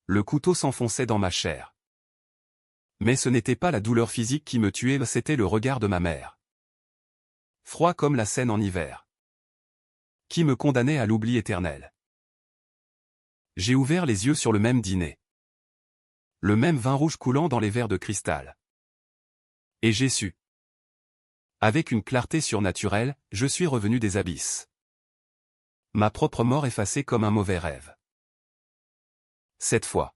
Le couteau s'enfonçait dans ma chair. Mais ce n'était pas la douleur physique qui me tuait, c'était le regard de ma mère. Froid comme la Seine en hiver. Qui me condamnait à l'oubli éternel. J'ai ouvert les yeux sur le même dîner. Le même vin rouge coulant dans les verres de cristal. Et j'ai su. Avec une clarté surnaturelle, je suis revenu des abysses. Ma propre mort effacée comme un mauvais rêve. Cette fois.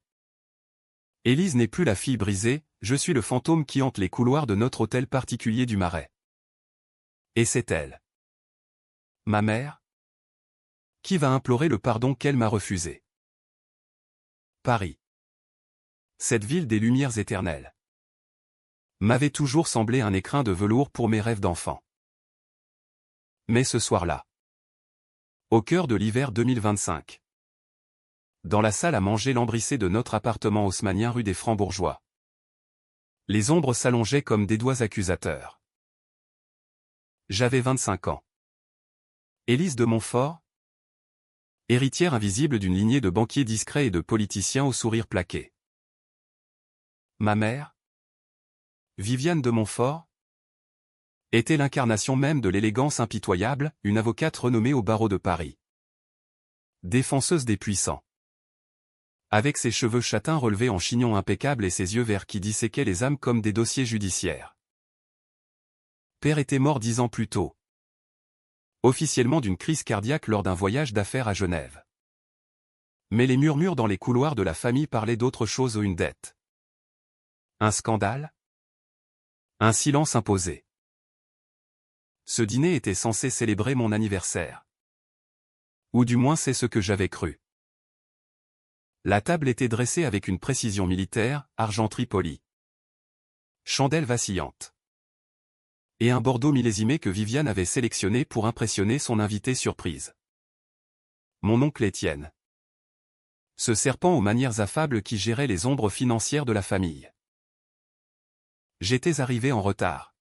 Élise n'est plus la fille brisée, je suis le fantôme qui hante les couloirs de notre hôtel particulier du Marais. Et c'est elle. Ma mère? Qui va implorer le pardon qu'elle m'a refusé? Paris. Cette ville des lumières éternelles. M'avait toujours semblé un écrin de velours pour mes rêves d'enfant. Mais ce soir-là. Au cœur de l'hiver 2025. Dans la salle à manger lambrissée de notre appartement haussmannien rue des Francs-Bourgeois. Les ombres s'allongeaient comme des doigts accusateurs. J'avais 25 ans. Élise de Montfort? Héritière invisible d'une lignée de banquiers discrets et de politiciens au sourire plaqué. Ma mère? Viviane de Montfort? Était l'incarnation même de l'élégance impitoyable, une avocate renommée au barreau de Paris. Défenseuse des puissants. Avec ses cheveux châtains relevés en chignon impeccable et ses yeux verts qui disséquaient les âmes comme des dossiers judiciaires. Père était mort 10 ans plus tôt. Officiellement d'une crise cardiaque lors d'un voyage d'affaires à Genève. Mais les murmures dans les couloirs de la famille parlaient d'autre chose, une dette. Un scandale? Un silence imposé. Ce dîner était censé célébrer mon anniversaire. Ou du moins c'est ce que j'avais cru. La table était dressée avec une précision militaire, argenterie polie. Chandelle vacillante. Et un Bordeaux millésimé que Viviane avait sélectionné pour impressionner son invité surprise. Mon oncle Étienne. Ce serpent aux manières affables qui gérait les ombres financières de la famille. J'étais arrivé en retard.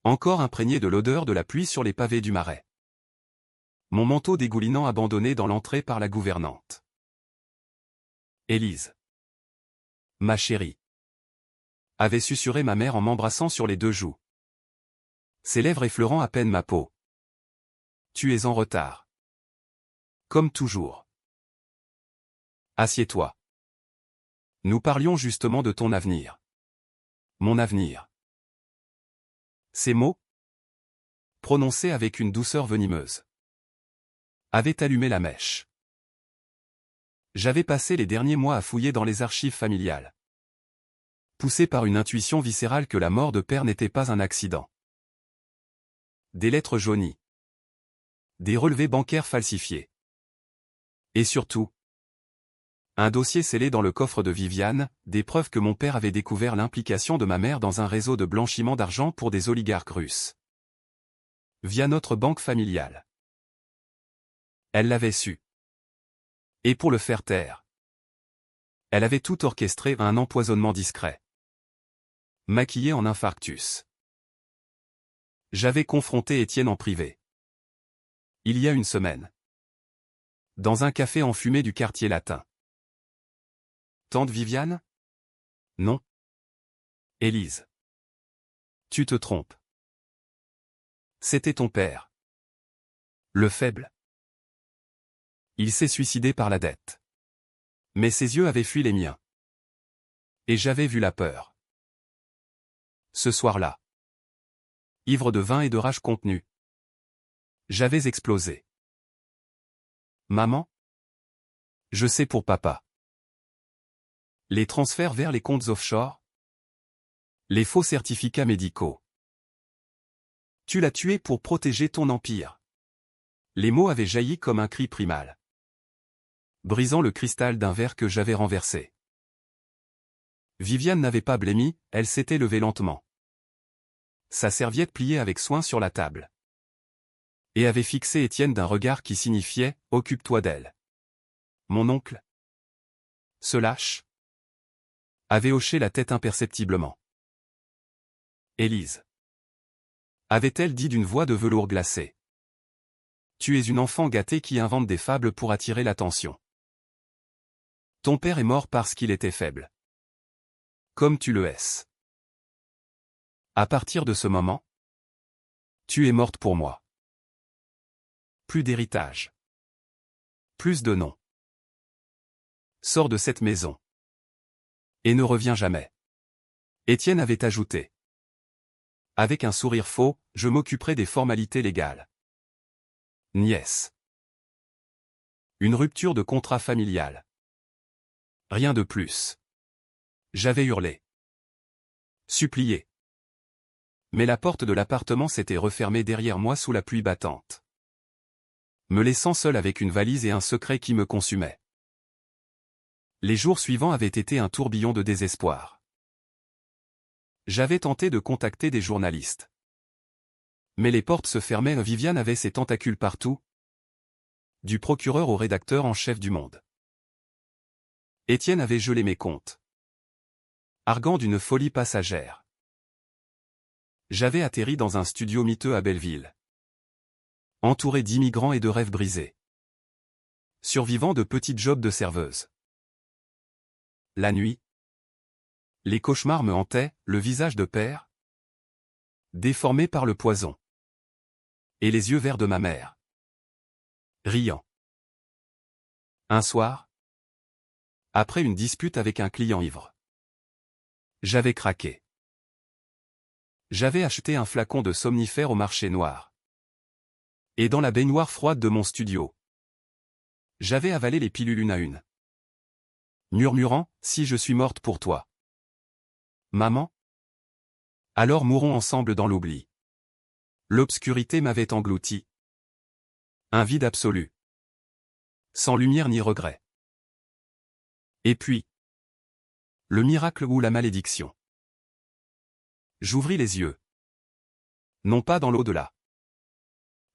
Encore imprégné de l'odeur de la pluie sur les pavés du Marais. Mon manteau dégoulinant abandonné dans l'entrée par la gouvernante. Élise. Ma chérie. Avait susurré ma mère en m'embrassant sur les 2 joues. Ses lèvres effleurant à peine ma peau. Tu es en retard. Comme toujours. Assieds-toi. Nous parlions justement de ton avenir. Mon avenir. Ces mots, prononcés avec une douceur venimeuse, avaient allumé la mèche. J'avais passé les derniers mois à fouiller dans les archives familiales. Poussé par une intuition viscérale que la mort de père n'était pas un accident. Des lettres jaunies. Des relevés bancaires falsifiés. Et surtout, un dossier scellé dans le coffre de Viviane, des preuves que mon père avait découvert l'implication de ma mère dans un réseau de blanchiment d'argent pour des oligarques russes. Via notre banque familiale. Elle l'avait su. Et pour le faire taire, elle avait tout orchestré, un empoisonnement discret. Maquillé en infarctus. J'avais confronté Étienne en privé. Il y a une semaine. Dans un café enfumé du quartier latin. Tante Viviane? Non. Élise. Tu te trompes. C'était ton père. Le faible. Il s'est suicidé par la dette. Mais ses yeux avaient fui les miens. Et j'avais vu la peur. Ce soir-là. Ivre de vin et de rage contenue. J'avais explosé. Maman? Je sais pour papa. Les transferts vers les comptes offshore? Les faux certificats médicaux. Tu l'as tué pour protéger ton empire. Les mots avaient jailli comme un cri primal. Brisant le cristal d'un verre que j'avais renversé. Viviane n'avait pas blêmi, elle s'était levée lentement. Sa serviette pliée avec soin sur la table. Et avait fixé Étienne d'un regard qui signifiait « Occupe-toi d'elle ». Mon oncle se lâche. Avait hoché la tête imperceptiblement. Élise. Avait-elle dit d'une voix de velours glacé. Tu es une enfant gâtée qui invente des fables pour attirer l'attention. Ton père est mort parce qu'il était faible. Comme tu le es. À partir de ce moment, tu es morte pour moi. Plus d'héritage. Plus de noms. Sors de cette maison. Et ne reviens jamais. Étienne avait ajouté. Avec un sourire faux, je m'occuperai des formalités légales. Nièce. Une rupture de contrat familial. Rien de plus. J'avais hurlé. Supplié. Mais la porte de l'appartement s'était refermée derrière moi sous la pluie battante, me laissant seul avec une valise et un secret qui me consumait. Les jours suivants avaient été un tourbillon de désespoir. J'avais tenté de contacter des journalistes. Mais les portes se fermaient et Viviane avait ses tentacules partout, du procureur au rédacteur en chef du Monde. Étienne avait gelé mes comptes, arguant d'une folie passagère. J'avais atterri dans un studio miteux à Belleville, entouré d'immigrants et de rêves brisés, survivant de petits jobs de serveuse. La nuit, les cauchemars me hantaient, le visage de père, déformé par le poison, et les yeux verts de ma mère, riant. Un soir, après une dispute avec un client ivre, j'avais craqué. J'avais acheté un flacon de somnifère au marché noir. Et dans la baignoire froide de mon studio, j'avais avalé les pilules une à une, murmurant, si je suis morte pour toi, maman, alors mourons ensemble dans l'oubli. L'obscurité m'avait englouti. Un vide absolu. Sans lumière ni regret. Et puis, le miracle ou la malédiction. J'ouvris les yeux. Non pas dans l'au-delà,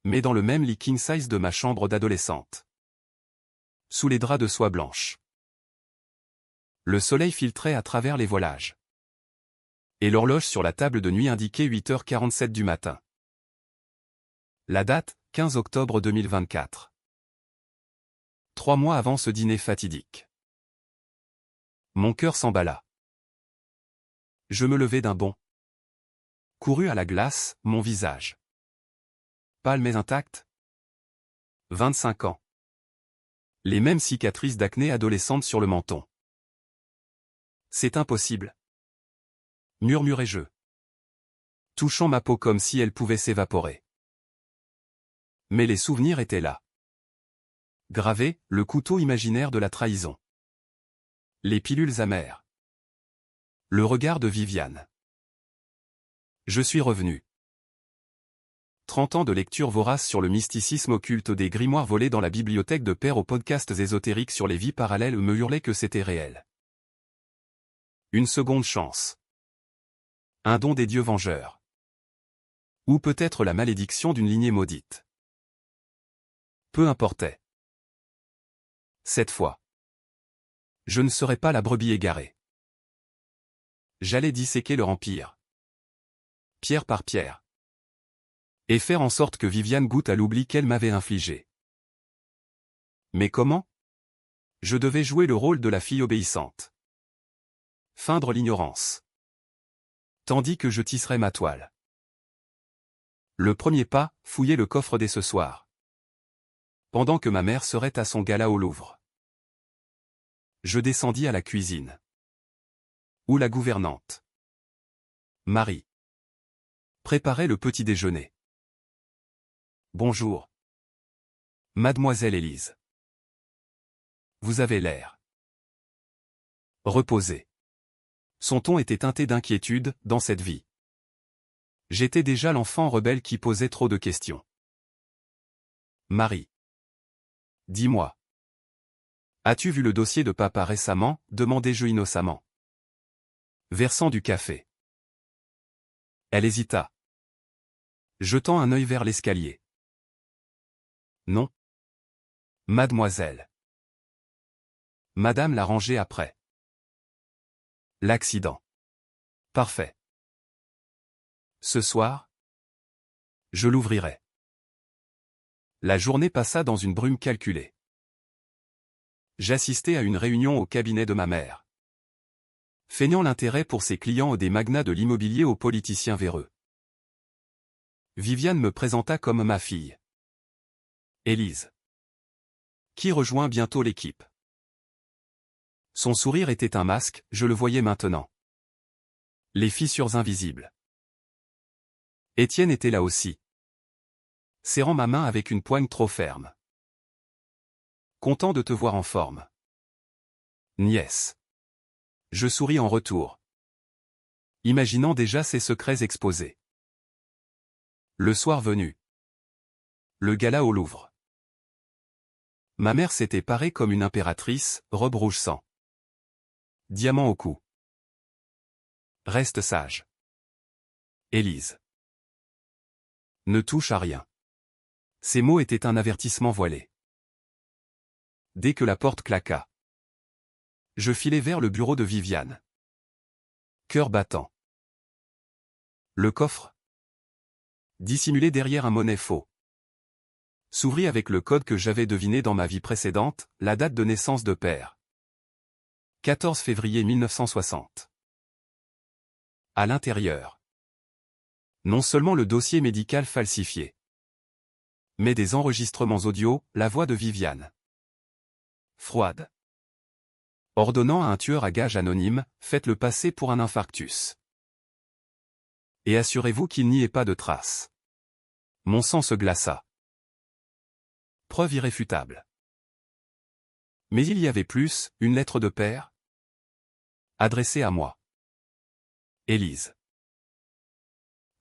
mais dans le même lit king size de ma chambre d'adolescente. Sous les draps de soie blanche. Le soleil filtrait à travers les voilages. Et l'horloge sur la table de nuit indiquait 8h47 du matin. La date, 15 octobre 2024. 3 mois avant ce dîner fatidique. Mon cœur s'emballa. Je me levai d'un bond. Courus à la glace, mon visage pâle mais intact. 25 ans. Les mêmes cicatrices d'acné adolescente sur le menton. C'est impossible, murmurai-je, touchant ma peau comme si elle pouvait s'évaporer. Mais les souvenirs étaient là. Gravés, le couteau imaginaire de la trahison. Les pilules amères. Le regard de Viviane. Je suis revenu. 30 ans de lecture vorace sur le mysticisme occulte des grimoires volés dans la bibliothèque de père aux podcasts ésotériques sur les vies parallèles me hurlaient que c'était réel. Une seconde chance. Un don des dieux vengeurs. Ou peut-être la malédiction d'une lignée maudite. Peu importait. Cette fois, je ne serais pas la brebis égarée. J'allais disséquer leur empire. Pierre par pierre. Et faire en sorte que Viviane goûte à l'oubli qu'elle m'avait infligé. Mais comment? Je devais jouer le rôle de la fille obéissante. Feindre l'ignorance. Tandis que je tisserais ma toile. Le premier pas, fouiller le coffre dès ce soir. Pendant que ma mère serait à son gala au Louvre. Je descendis à la cuisine. Où la gouvernante, Marie, préparait le petit déjeuner. Bonjour. Mademoiselle Élise. Vous avez l'air reposée. Son ton était teinté d'inquiétude, dans cette vie. J'étais déjà l'enfant rebelle qui posait trop de questions. Marie. Dis-moi. As-tu vu le dossier de papa récemment? Demandai-je innocemment. Versant du café. Elle hésita, jetant un œil vers l'escalier. Non. Mademoiselle. Madame l'a rangé après. L'accident. Parfait. Ce soir, je l'ouvrirai. La journée passa dans une brume calculée. J'assistais à une réunion au cabinet de ma mère. Feignant l'intérêt pour ses clients des magnats de l'immobilier aux politiciens véreux. Viviane me présenta comme ma fille. Élise. Qui rejoint bientôt l'équipe. Son sourire était un masque, je le voyais maintenant. Les fissures invisibles. Étienne était là aussi. Serrant ma main avec une poigne trop ferme. Content de te voir en forme. Nièce. Je souris en retour. Imaginant déjà ses secrets exposés. Le soir venu. Le gala au Louvre. Ma mère s'était parée comme une impératrice, robe rouge sang. Diamant au cou. Reste sage. Élise. Ne touche à rien. Ces mots étaient un avertissement voilé. Dès que la porte claqua, je filai vers le bureau de Viviane. Cœur battant. Le coffre, dissimulé derrière un monnaie faux, s'ouvrit avec le code que j'avais deviné dans ma vie précédente, la date de naissance de père. 14 février 1960. À l'intérieur. Non seulement le dossier médical falsifié, mais des enregistrements audio, la voix de Viviane. Froide. Ordonnant à un tueur à gages anonyme, faites-le passer pour un infarctus. Et assurez-vous qu'il n'y ait pas de traces. Mon sang se glaça. Preuve irréfutable. Mais il y avait plus, une lettre de père, adressée à moi. Élise.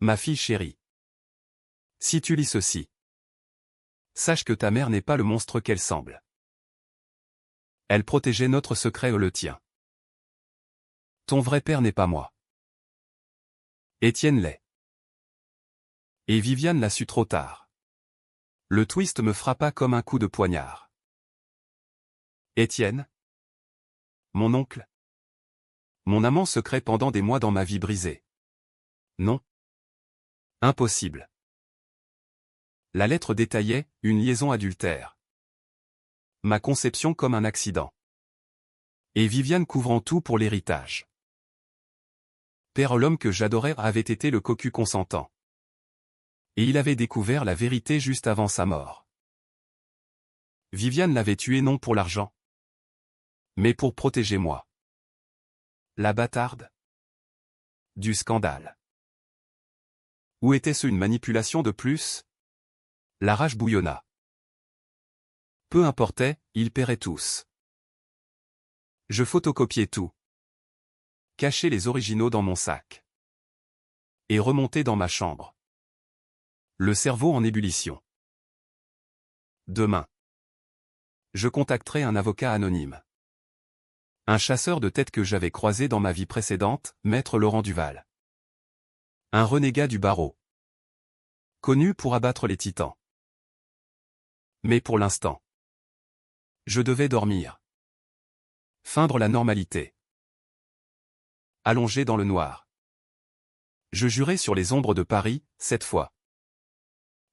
Ma fille chérie. Si tu lis ceci, sache que ta mère n'est pas le monstre qu'elle semble. Elle protégeait notre secret et le tien. Ton vrai père n'est pas moi. Étienne l'est. Et Viviane l'a su trop tard. Le twist me frappa comme un coup de poignard. Étienne? Mon oncle? Mon amant secret pendant des mois dans ma vie brisée. Non. Impossible. La lettre détaillait une liaison adultère. Ma conception comme un accident. Et Viviane couvrant tout pour l'héritage. Père, l'homme que j'adorais avait été le cocu consentant. Et il avait découvert la vérité juste avant sa mort. Viviane l'avait tué non pour l'argent, mais pour protéger moi. La bâtarde. Du scandale. Ou était-ce une manipulation de plus? La rage bouillonna. Peu importait, ils paieraient tous. Je photocopiais tout. Cachais les originaux dans mon sac. Et remontais dans ma chambre. Le cerveau en ébullition. Demain. Je contacterai un avocat anonyme. Un chasseur de tête que j'avais croisé dans ma vie précédente, maître Laurent Duval. Un renégat du barreau. Connu pour abattre les titans. Mais pour l'instant, je devais dormir. Feindre la normalité. Allongé dans le noir. Je jurai sur les ombres de Paris, cette fois.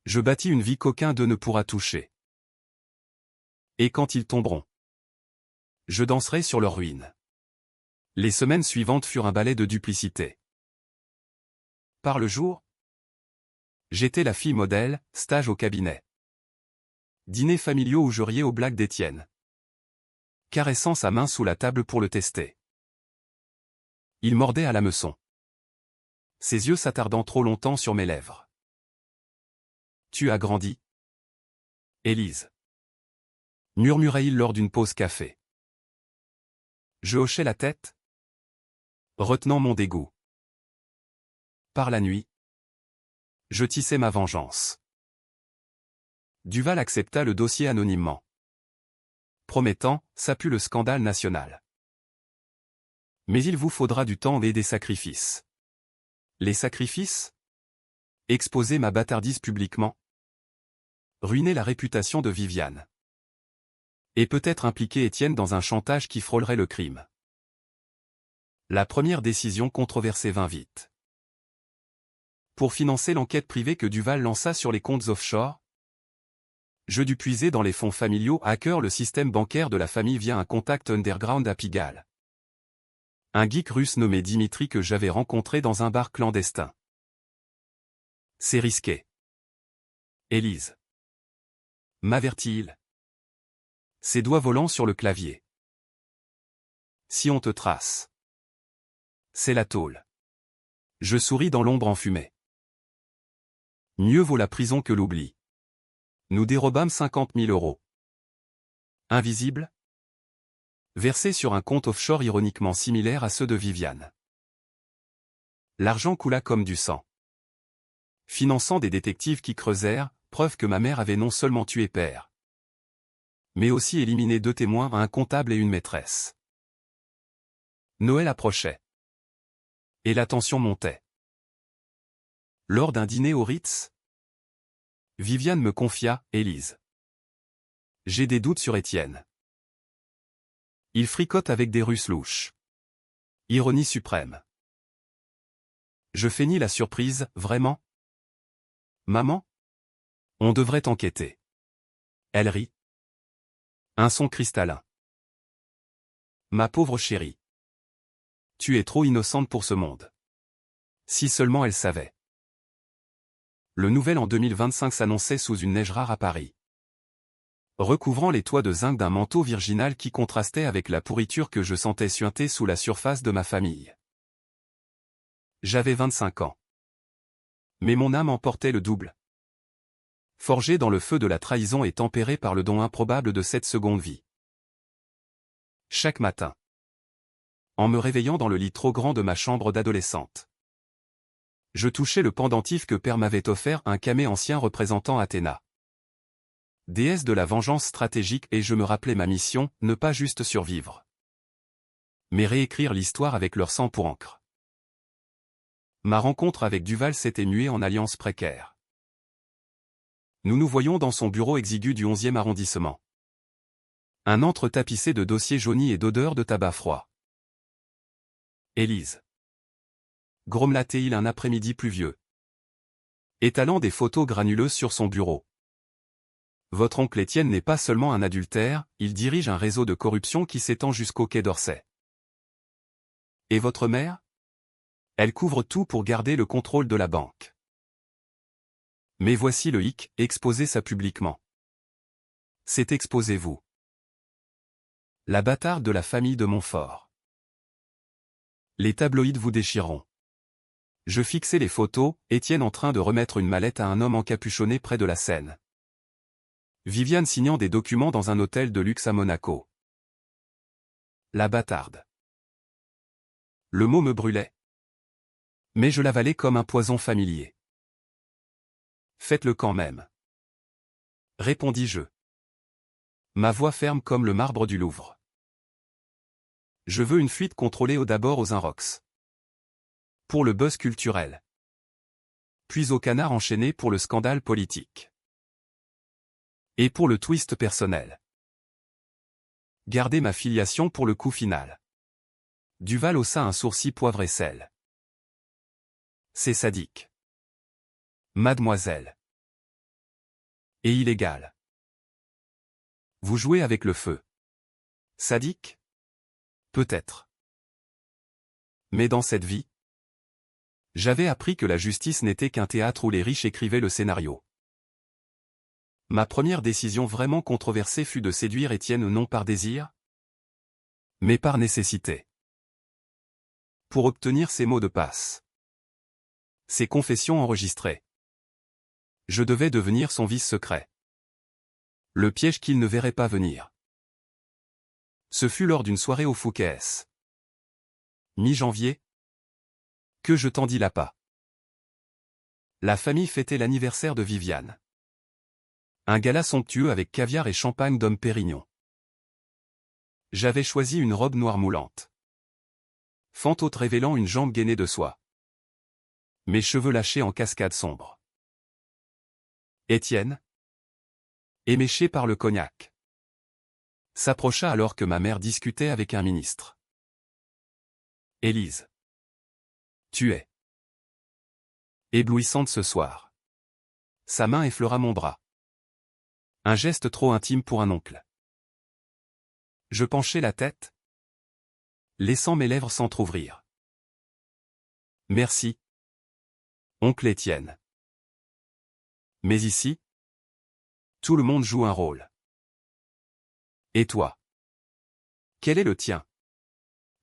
Je bâtis une vie qu'aucun d'eux ne pourra toucher. Et quand ils tomberont, je danserai sur leurs ruines. Les semaines suivantes furent un ballet de duplicité. Par le jour, j'étais la fille modèle, stage au cabinet. Dîners familiaux où je riais aux blagues d'Étienne. Caressant sa main sous la table pour le tester. Il mordait à l'hameçon. Ses yeux s'attardant trop longtemps sur mes lèvres. Tu as grandi, Élise, murmurait-il lors d'une pause café. Je hochai la tête, retenant mon dégoût. Par la nuit, je tissais ma vengeance. Duval accepta le dossier anonymement. Promettant, ça pue le scandale national. Mais il vous faudra du temps et des sacrifices. Les sacrifices? Exposer ma bâtardise publiquement. Ruiner la réputation de Viviane. Et peut-être impliquer Étienne dans un chantage qui frôlerait le crime. La première décision controversée vint vite. Pour financer l'enquête privée que Duval lança sur les comptes offshore, Je dus puiser dans les fonds familiaux hacker le système bancaire de la famille via un contact underground à Pigalle. Un geek russe nommé Dimitri que j'avais rencontré dans un bar clandestin. C'est risqué. Élise. M'avertit-il. Ses doigts volant sur le clavier. Si on te trace. C'est la tôle. Je souris dans l'ombre enfumée. Mieux vaut la prison que l'oubli. Nous dérobâmes 50 000 euros. Invisible. Versé sur un compte offshore ironiquement similaire à ceux de Viviane. L'argent coula comme du sang. Finançant des détectives qui creusèrent, preuve que ma mère avait non seulement tué père, mais aussi éliminé 2 témoins, un comptable et une maîtresse. Noël approchait. Et la tension montait. Lors d'un dîner au Ritz, Viviane me confia, Élise. J'ai des doutes sur Étienne. Il fricote avec des Russes louches. Ironie suprême. Je feignis la surprise, vraiment? Maman? On devrait enquêter. Elle rit. Un son cristallin. Ma pauvre chérie. Tu es trop innocente pour ce monde. Si seulement elle savait. Le nouvel an 2025 s'annonçait sous une neige rare à Paris. Recouvrant les toits de zinc d'un manteau virginal qui contrastait avec la pourriture que je sentais suinter sous la surface de ma famille. J'avais 25 ans. Mais mon âme emportait le double. Forgée dans le feu de la trahison et tempérée par le don improbable de cette seconde vie. Chaque matin. En me réveillant dans le lit trop grand de ma chambre d'adolescente. Je touchais le pendentif que père m'avait offert, un camée ancien représentant Athéna. Déesse de la vengeance stratégique, et je me rappelais ma mission, ne pas juste survivre, mais réécrire l'histoire avec leur sang pour encre. Ma rencontre avec Duval s'était muée en alliance précaire. Nous nous voyons dans son bureau exigu du 11e arrondissement. Un antre tapissé de dossiers jaunis et d'odeurs de tabac froid. Élise. Grommela-t-il un après-midi pluvieux, étalant des photos granuleuses sur son bureau. Votre oncle Étienne n'est pas seulement un adultère, il dirige un réseau de corruption qui s'étend jusqu'au quai d'Orsay. Et votre mère? Elle couvre tout pour garder le contrôle de la banque. Mais voici le hic, exposez ça publiquement. C'est exposez-vous. La bâtarde de la famille de Montfort. Les tabloïds vous déchireront. Je fixais les photos, Étienne en train de remettre une mallette à un homme encapuchonné près de la Seine. Viviane signant des documents dans un hôtel de luxe à Monaco. La bâtarde. Le mot me brûlait. Mais je l'avalais comme un poison familier. Faites-le quand même. Répondis-je. Ma voix ferme comme le marbre du Louvre. Je veux une fuite contrôlée d'abord aux Inrocks. Pour le buzz culturel. Puis au canard enchaîné pour le scandale politique. Et pour le twist personnel. Gardez ma filiation pour le coup final. Duval haussa un sourcil poivre et sel. C'est sadique. Mademoiselle. Et illégal. Vous jouez avec le feu. Sadique? Peut-être. Mais dans cette vie, j'avais appris que la justice n'était qu'un théâtre où les riches écrivaient le scénario. Ma première décision vraiment controversée fut de séduire Étienne non par désir, mais par nécessité. Pour obtenir ses mots de passe. Ses confessions enregistrées. Je devais devenir son vice secret. Le piège qu'il ne verrait pas venir. Ce fut lors d'une soirée au Fouquet's. Mi-janvier. Que je tendis l'appât. La famille fêtait l'anniversaire de Viviane. Un gala somptueux avec caviar et champagne Dom Pérignon. J'avais choisi une robe noire moulante. Fente haute révélant une jambe gainée de soie. Mes cheveux lâchés en cascade sombre. Étienne, éméché par le cognac, s'approcha alors que ma mère discutait avec un ministre. Élise. Tu es éblouissante ce soir. Sa main effleura mon bras. Un geste trop intime pour un oncle. Je penchai la tête, laissant mes lèvres s'entr'ouvrir. Merci, oncle Étienne. Mais ici, tout le monde joue un rôle. Et toi? Quel est le tien?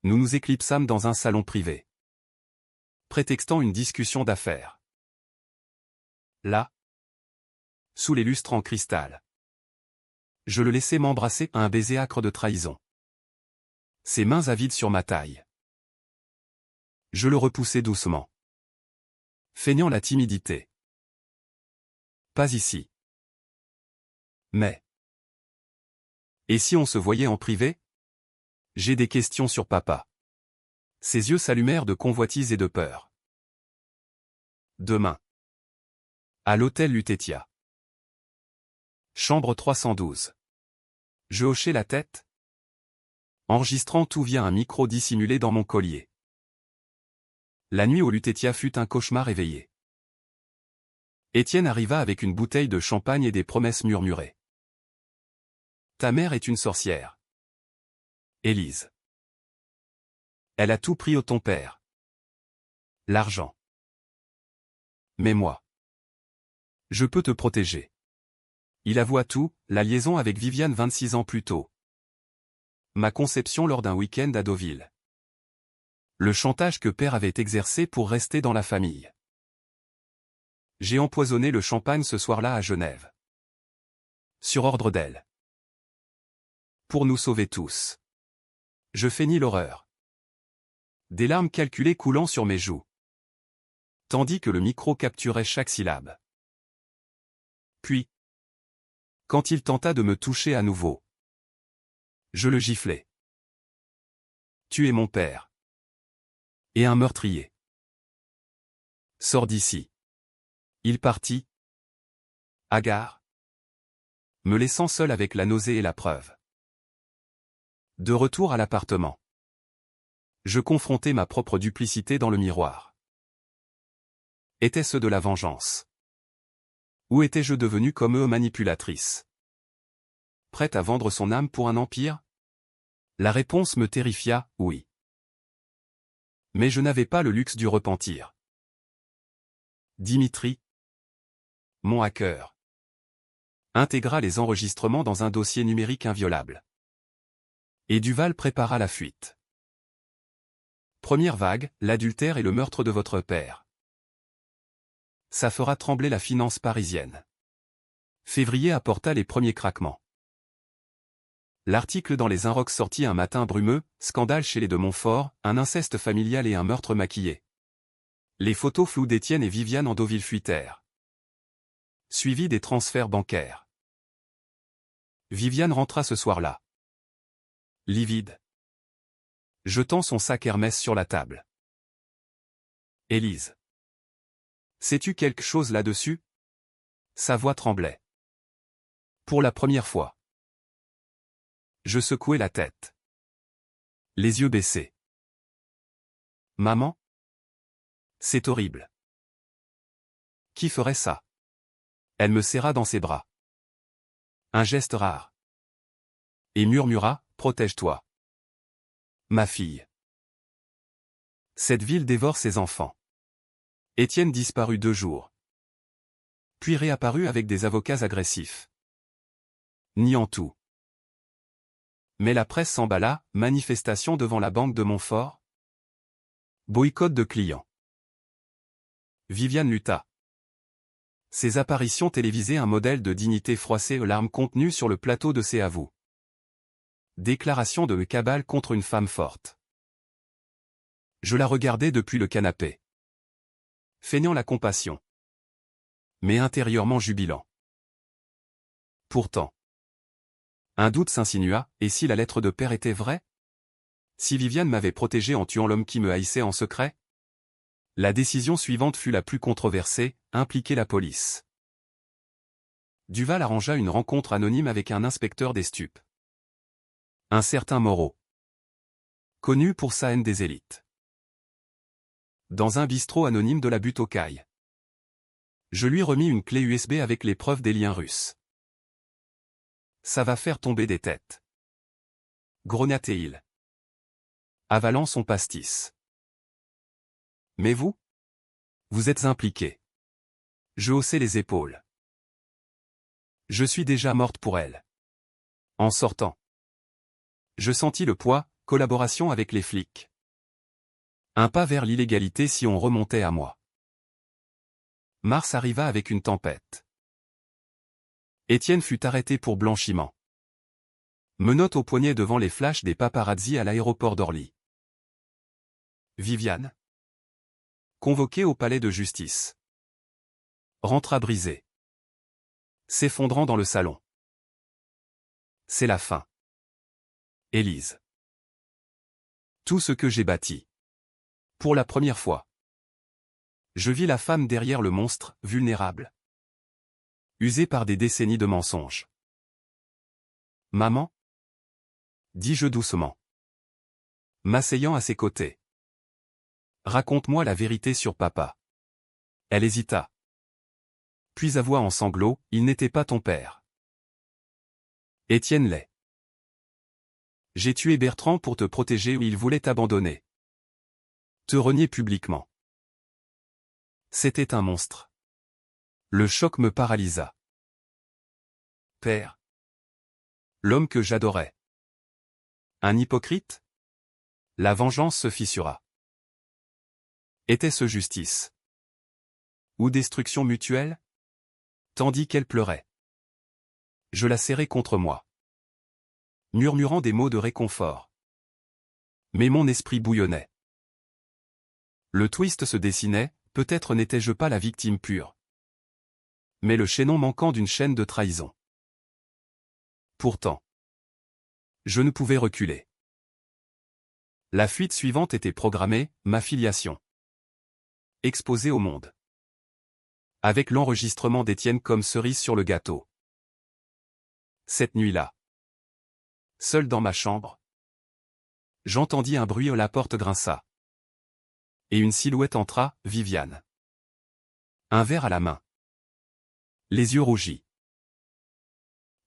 Nous nous éclipsâmes dans un salon privé, prétextant une discussion d'affaires. Là, sous les lustres en cristal, je le laissai m'embrasser à un baiser âcre de trahison. Ses mains avides sur ma taille. Je le repoussai doucement, feignant la timidité. Pas ici. Mais... Et si on se voyait en privé? J'ai des questions sur papa. Ses yeux s'allumèrent de convoitise et de peur. Demain. À l'hôtel Lutetia. Chambre 312. Je hochai la tête, enregistrant tout via un micro dissimulé dans mon collier. La nuit au Lutetia fut un cauchemar éveillé. Étienne arriva avec une bouteille de champagne et des promesses murmurées. Ta mère est une sorcière. Élise. Elle a tout pris au ton père. L'argent. Mais moi. Je peux te protéger. Il avoua tout, la liaison avec Viviane 26 ans plus tôt. Ma conception lors d'un week-end à Deauville. Le chantage que père avait exercé pour rester dans la famille. J'ai empoisonné le champagne ce soir-là à Genève. Sur ordre d'elle. Pour nous sauver tous. Je feignis l'horreur. Des larmes calculées coulant sur mes joues. Tandis que le micro capturait chaque syllabe. Puis, quand il tenta de me toucher à nouveau, je le giflai. Tu es mon père. Et un meurtrier. Sors d'ici. Il partit, hagard, me laissant seul avec la nausée et la preuve. De retour à l'appartement. Je confrontai ma propre duplicité dans le miroir. Était-ce de la vengeance? Ou étais-je devenu comme eux manipulatrice? Prête à vendre son âme pour un empire? La réponse me terrifia, oui. Mais je n'avais pas le luxe du repentir. Dimitri, mon hacker, intégra les enregistrements dans un dossier numérique inviolable. Et Duval prépara la fuite. Première vague, l'adultère et le meurtre de votre père. Ça fera trembler la finance parisienne. Février apporta les premiers craquements. L'article dans les Inrocks sortit un matin brumeux, scandale chez les de Montfort, un inceste familial et un meurtre maquillé. Les photos floues d'Étienne et Viviane en Deauville fuitèrent. Suivi des transferts bancaires. Viviane rentra ce soir-là. Livide. Jetant son sac Hermès sur la table. Élise. Sais-tu quelque chose là-dessus? Sa voix tremblait. Pour la première fois. Je secouai la tête. Les yeux baissés. Maman? C'est horrible. Qui ferait ça? Elle me serra dans ses bras. Un geste rare. Et murmura, protège-toi. Ma fille. Cette ville dévore ses enfants. Étienne disparut 2 jours. Puis réapparut avec des avocats agressifs. Niant tout. Mais la presse s'emballa, manifestation devant la banque de Montfort. Boycott de clients. Viviane lutta. Ses apparitions télévisées un modèle de dignité froissée aux larmes contenues sur le plateau de ses avous. Déclaration de cabale contre une femme forte. Je la regardais depuis le canapé. Feignant la compassion. Mais intérieurement jubilant. Pourtant. Un doute s'insinua, et si la lettre de père était vraie? Si Viviane m'avait protégé en tuant l'homme qui me haïssait en secret? La décision suivante fut la plus controversée, impliquer la police. Duval arrangea une rencontre anonyme avec un inspecteur des stupes. Un certain Moreau. Connu pour sa haine des élites. Dans un bistrot anonyme de la butte aux Cailles. Je lui remis une clé USB avec les preuves des liens russes. Ça va faire tomber des têtes. Grognatait-il, avalant son pastis. Mais vous? Vous êtes impliqué. Je haussai les épaules. Je suis déjà morte pour elle. En sortant. Je sentis le poids, collaboration avec les flics. Un pas vers l'illégalité si on remontait à moi. Mars arriva avec une tempête. Étienne fut arrêté pour blanchiment. Menottes au poignet devant les flashs des paparazzi à l'aéroport d'Orly. Viviane, convoquée au palais de justice, rentra brisée, s'effondrant dans le salon. C'est la fin. Élise. Tout ce que j'ai bâti. Pour la première fois. Je vis la femme derrière le monstre, vulnérable. Usée par des décennies de mensonges. Maman? Dis-je doucement. M'asseyant à ses côtés. Raconte-moi la vérité sur papa. Elle hésita. Puis avoua en sanglots, il n'était pas ton père. Étienne l'est. J'ai tué Bertrand pour te protéger ou il voulait t'abandonner. Te renier publiquement. C'était un monstre. Le choc me paralysa. Père. L'homme que j'adorais. Un hypocrite? La vengeance se fissura. Était-ce justice? Ou destruction mutuelle? Tandis qu'elle pleurait. Je la serrai contre moi. Murmurant des mots de réconfort. Mais mon esprit bouillonnait. Le twist se dessinait, peut-être n'étais-je pas la victime pure. Mais le chaînon manquant d'une chaîne de trahison. Pourtant. Je ne pouvais reculer. La fuite suivante était programmée, ma filiation. Exposée au monde. Avec l'enregistrement d'Étienne comme cerise sur le gâteau. Cette nuit-là. Seul dans ma chambre. J'entendis un bruit, la porte grinça. Et une silhouette entra, Viviane. Un verre à la main. Les yeux rougis.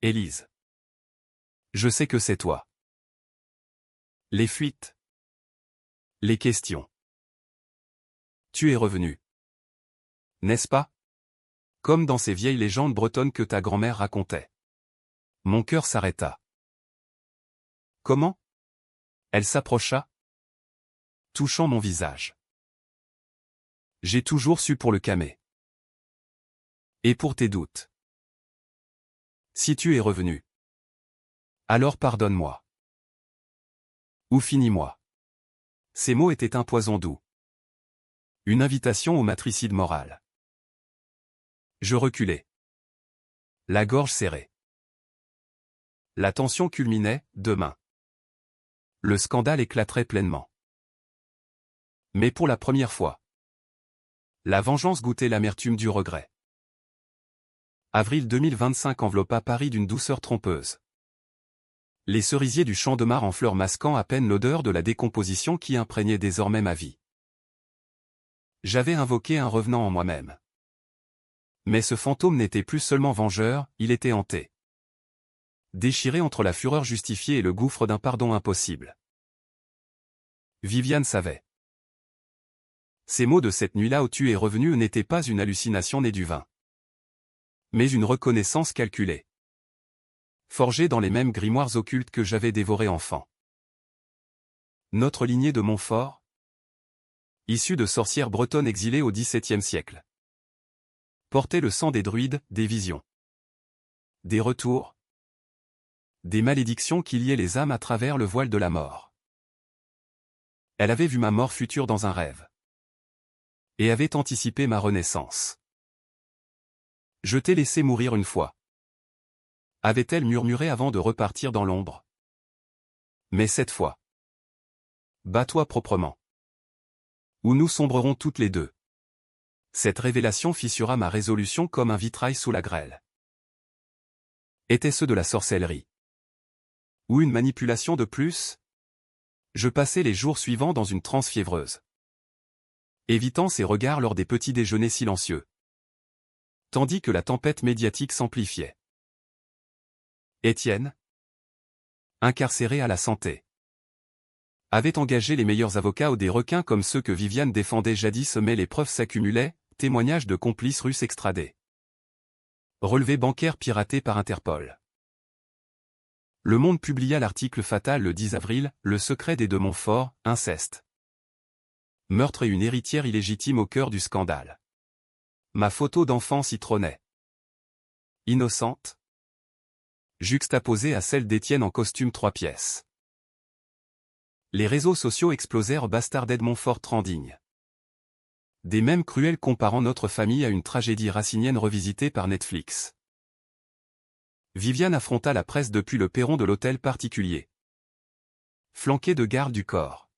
Élise. Je sais que c'est toi. Les fuites. Les questions. Tu es revenu. N'est-ce pas? Comme dans ces vieilles légendes bretonnes que ta grand-mère racontait. Mon cœur s'arrêta. Comment? Elle s'approcha, touchant mon visage. J'ai toujours su pour le calmer. Et pour tes doutes. Si tu es revenu. Alors pardonne-moi. Ou finis-moi. Ces mots étaient un poison doux. Une invitation au matricide moral. Je reculai. La gorge serrée. La tension culminait, demain. Le scandale éclaterait pleinement. Mais pour la première fois. La vengeance goûtait l'amertume du regret. Avril 2025 enveloppa Paris d'une douceur trompeuse. Les cerisiers du champ de Mars en fleurs masquant à peine l'odeur de la décomposition qui imprégnait désormais ma vie. J'avais invoqué un revenant en moi-même. Mais ce fantôme n'était plus seulement vengeur, il était hanté. Déchiré entre la fureur justifiée et le gouffre d'un pardon impossible. Viviane savait. Ces mots de cette nuit-là où tu es revenu n'étaient pas une hallucination née du vin. Mais une reconnaissance calculée. Forgée dans les mêmes grimoires occultes que j'avais dévorés enfant. Notre lignée de Montfort, issue de sorcières bretonnes exilées au XVIIe siècle. Portait le sang des druides, des visions. Des retours. Des malédictions qui liaient les âmes à travers le voile de la mort. Elle avait vu ma mort future dans un rêve. Et avait anticipé ma renaissance. Je t'ai laissé mourir une fois. Avait-elle murmuré avant de repartir dans l'ombre? Mais cette fois. Bats-toi proprement. Ou nous sombrerons toutes les deux. Cette révélation fissura ma résolution comme un vitrail sous la grêle. Était-ce de la sorcellerie? Ou une manipulation de plus? Je passai les jours suivants dans une transe fiévreuse. Évitant ses regards lors des petits déjeuners silencieux. Tandis que la tempête médiatique s'amplifiait. Étienne, incarcéré à la santé, avait engagé les meilleurs avocats ou des requins comme ceux que Viviane défendait jadis, mais les preuves s'accumulaient, témoignages de complices russes extradés. Relevé bancaire piraté par Interpol. Le Monde publia l'article fatal le 10 avril, Le secret des de Montfort, inceste. Meurtre et une héritière illégitime au cœur du scandale. Ma photo d'enfant s'y trônait. Innocente. Juxtaposée à celle d'Étienne en costume 3 pièces. Les réseaux sociaux explosèrent. Bastarded Montfort trending. Des mèmes cruels comparant notre famille à une tragédie racinienne revisitée par Netflix. Viviane affronta la presse depuis le perron de l'hôtel particulier. Flanquée de gardes du corps.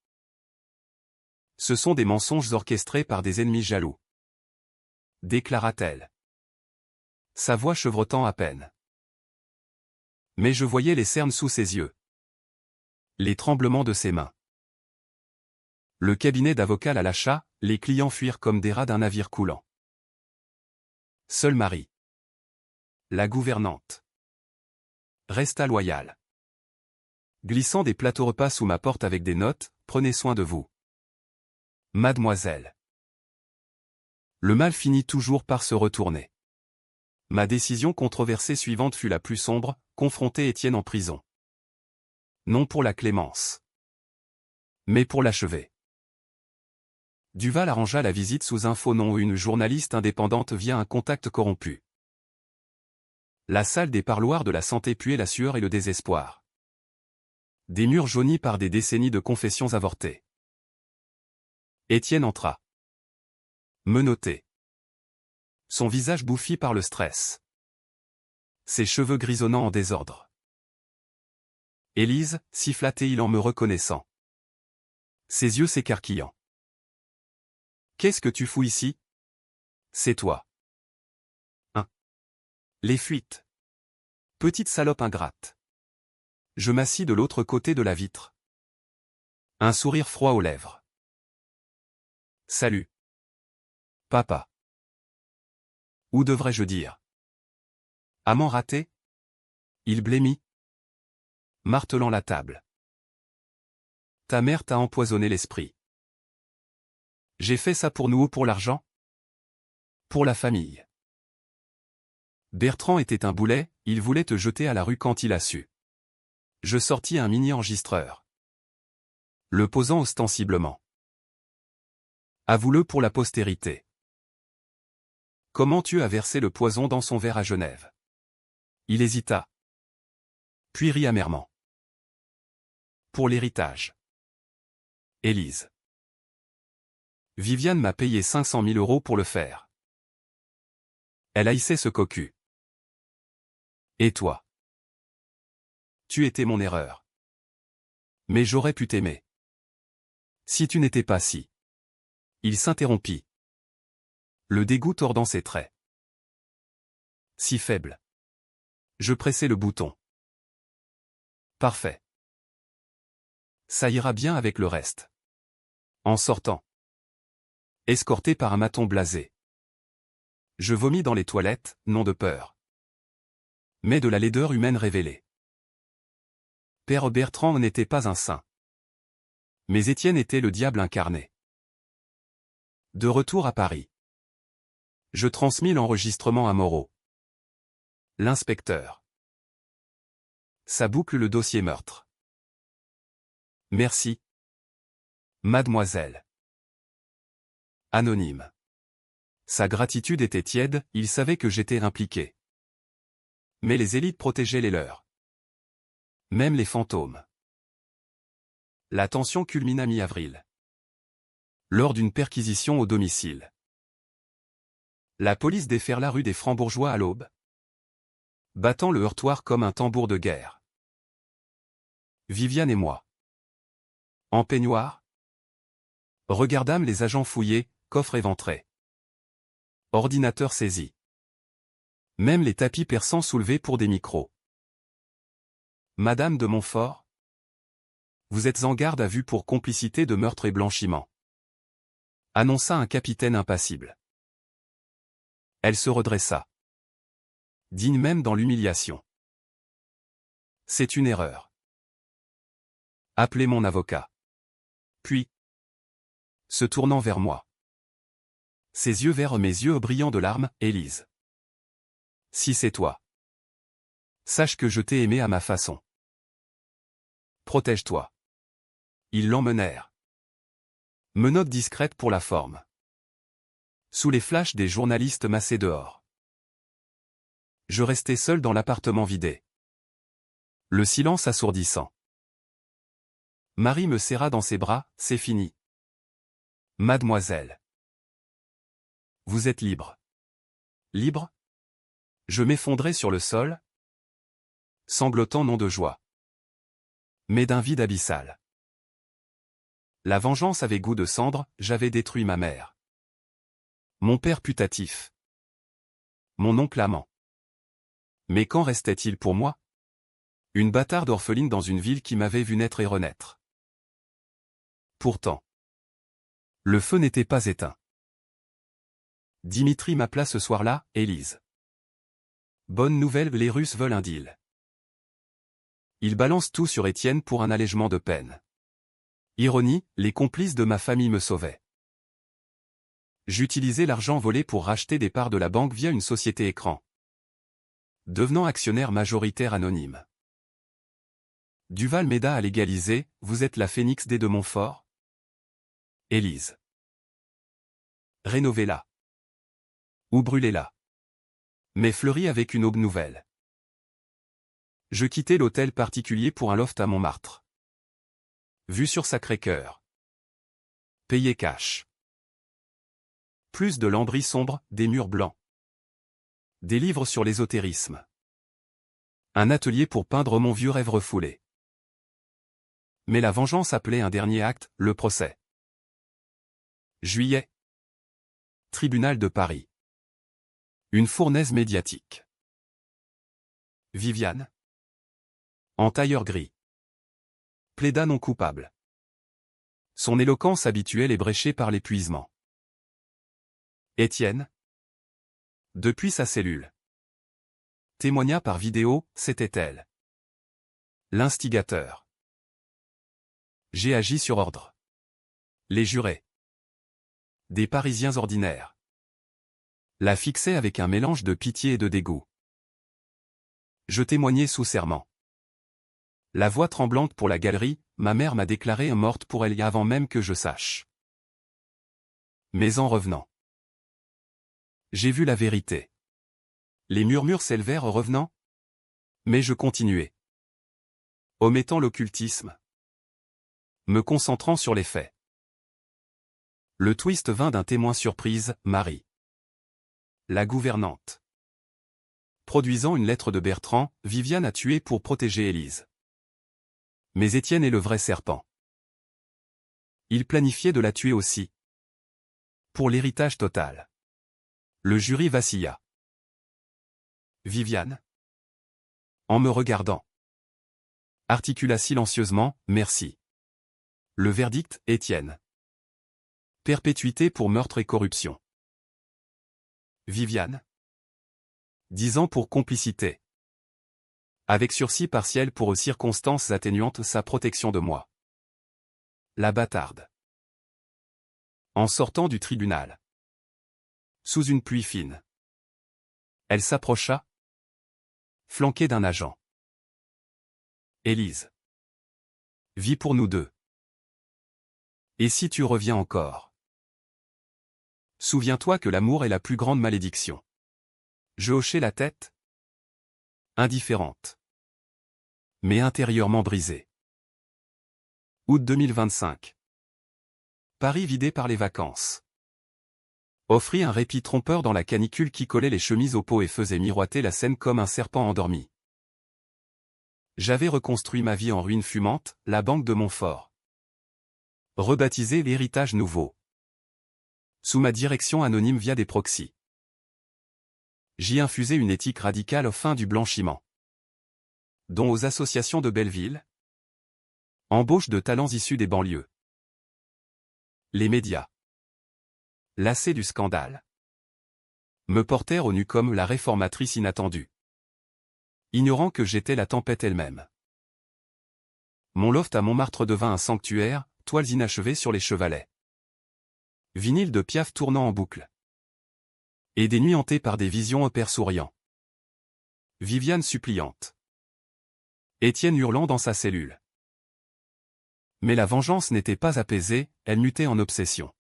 Ce sont des mensonges orchestrés par des ennemis jaloux. Déclara-t-elle. Sa voix chevrotant à peine. Mais je voyais les cernes sous ses yeux. Les tremblements de ses mains. Le cabinet d'avocats la lâcha, les clients fuirent comme des rats d'un navire coulant. Seule Marie, la gouvernante, resta loyale. Glissant des plateaux repas sous ma porte avec des notes, prenez soin de vous. Mademoiselle. Le mal finit toujours par se retourner. Ma décision controversée suivante fut la plus sombre, confronter Étienne en prison. Non pour la clémence, mais pour l'achever. Duval arrangea la visite sous un faux nom, une journaliste indépendante via un contact corrompu. La salle des parloirs de la santé puait la sueur et le désespoir. Des murs jaunis par des décennies de confessions avortées. Étienne entra. Menotté. Son visage bouffi par le stress. Ses cheveux grisonnants en désordre. Élise, siffla-t-il en me reconnaissant. Ses yeux s'écarquillant. Qu'est-ce que tu fous ici? C'est toi. Les fuites. Petite salope ingrate. Je m'assis de l'autre côté de la vitre. Un sourire froid aux lèvres. Salut. Papa. Ou devrais-je dire? Amant raté? Il blêmit. Martelant la table. Ta mère t'a empoisonné l'esprit. J'ai fait ça pour nous ou pour l'argent? Pour la famille. Bertrand était un boulet, il voulait te jeter à la rue quand il a su. Je sortis un mini-enregistreur. Le posant ostensiblement. Avoue-le pour la postérité. Comment tu as versé le poison dans son verre à Genève? Il hésita. Puis rit amèrement. Pour l'héritage. Élise. Viviane m'a payé 500 000 € pour le faire. Elle haïssait ce cocu. Et toi? Tu étais mon erreur. Mais j'aurais pu t'aimer. Si tu n'étais pas si. Il s'interrompit. Le dégoût tordant ses traits. Si faible. Je pressai le bouton. Parfait. Ça ira bien avec le reste. En sortant. Escorté par un maton blasé. Je vomis dans les toilettes, non de peur. Mais de la laideur humaine révélée. Père Bertrand n'était pas un saint. Mais Étienne était le diable incarné. De retour à Paris. Je transmis l'enregistrement à Moreau. L'inspecteur. Ça boucle le dossier meurtre. Merci. Mademoiselle. Anonyme. Sa gratitude était tiède, il savait que j'étais impliqué. Mais les élites protégeaient les leurs. Même les fantômes. La tension culmina mi-avril. Lors d'une perquisition au domicile. La police déferla rue des Francs-Bourgeois à l'aube, battant le heurtoir comme un tambour de guerre. Viviane et moi. En peignoir. Regardâmes les agents fouillés, coffres éventrés. Ordinateur saisi. Même les tapis persans soulevés pour des micros. Madame de Montfort? Vous êtes en garde à vue pour complicité de meurtre et blanchiment. Annonça un capitaine impassible. Elle se redressa. Digne même dans l'humiliation. C'est une erreur. Appelez mon avocat. Puis, se tournant vers moi. Ses yeux vers mes yeux brillants de larmes, Élise. Si c'est toi. Sache que je t'ai aimé à ma façon. Protège-toi. Ils l'emmenèrent. Menottes discrètes pour la forme. Sous les flashs des journalistes massés dehors. Je restais seul dans l'appartement vidé. Le silence assourdissant. Marie me serra dans ses bras, c'est fini. Mademoiselle. Vous êtes libre. Libre? Je m'effondrais sur le sol, sanglotant non de joie, mais d'un vide abyssal. La vengeance avait goût de cendre, j'avais détruit ma mère. Mon père putatif. Mon oncle amant. Mais qu'en restait-il pour moi? Une bâtarde orpheline dans une ville qui m'avait vu naître et renaître. Pourtant, le feu n'était pas éteint. Dimitri m'appela ce soir-là, Élise. Bonne nouvelle, les Russes veulent un deal. Ils balancent tout sur Étienne pour un allègement de peine. Ironie, les complices de ma famille me sauvaient. J'utilisais l'argent volé pour racheter des parts de la banque via une société écran. Devenant actionnaire majoritaire anonyme. Duval m'aida à légaliser, vous êtes la phénix des de Montfort? Élise. Rénovez-la. Ou brûlez-la. Mais fleurie avec une aube nouvelle. Je quittai l'hôtel particulier pour un loft à Montmartre. Vue sur Sacré-Cœur. Payé cash. Plus de lambris sombres, des murs blancs. Des livres sur l'ésotérisme. Un atelier pour peindre mon vieux rêve refoulé. Mais la vengeance appelait un dernier acte, le procès. Juillet. Tribunal de Paris. Une fournaise médiatique. Viviane. En tailleur gris. Plaida non coupable. Son éloquence habituelle est bréchée par l'épuisement. Étienne. Depuis sa cellule. Témoigna par vidéo, c'était elle. L'instigateur. J'ai agi sur ordre. Les jurés. Des Parisiens ordinaires. La fixaient avec un mélange de pitié et de dégoût. Je témoignais sous serment. La voix tremblante pour la galerie, ma mère m'a déclarée morte pour elle avant même que je sache. Mais en revenant, j'ai vu la vérité. Les murmures s'élevèrent revenant. Mais je continuais. Omettant l'occultisme. Me concentrant sur les faits. Le twist vint d'un témoin surprise, Marie. La gouvernante. Produisant une lettre de Bertrand, Viviane a tué pour protéger Élise. Mais Étienne est le vrai serpent. Il planifiait de la tuer aussi. Pour l'héritage total. Le jury vacilla. Viviane. En me regardant. Articula silencieusement, merci. Le verdict, Étienne. Perpétuité pour meurtre et corruption. Viviane. 10 ans pour complicité. Avec sursis partiel pour circonstances atténuantes sa protection de moi. La bâtarde. En sortant du tribunal. Sous une pluie fine. Elle s'approcha. Flanquée d'un agent. Élise. Vis pour nous deux. Et si tu reviens encore? Souviens-toi que l'amour est la plus grande malédiction. Je hochai la tête. Indifférente. Mais intérieurement brisée. Août 2025. Paris vidé par les vacances. Offrit un répit trompeur dans la canicule qui collait les chemises aux peaux et faisait miroiter la scène comme un serpent endormi. J'avais reconstruit ma vie en ruine fumante, la banque de Montfort. Rebaptisé l'héritage nouveau. Sous ma direction anonyme via des proxys. J'y infusais une éthique radicale au fin du blanchiment. Dont aux associations de Belleville. Embauche de talents issus des banlieues. Les médias. Lassés du scandale. Me portèrent au nu comme la réformatrice inattendue. Ignorant que j'étais la tempête elle-même. Mon loft à Montmartre devint un sanctuaire, toiles inachevées sur les chevalets. Vinyle de Piaf tournant en boucle. Et des nuits hantées par des visions au père souriant. Viviane suppliante. Étienne hurlant dans sa cellule. Mais la vengeance n'était pas apaisée, elle mutait en obsession.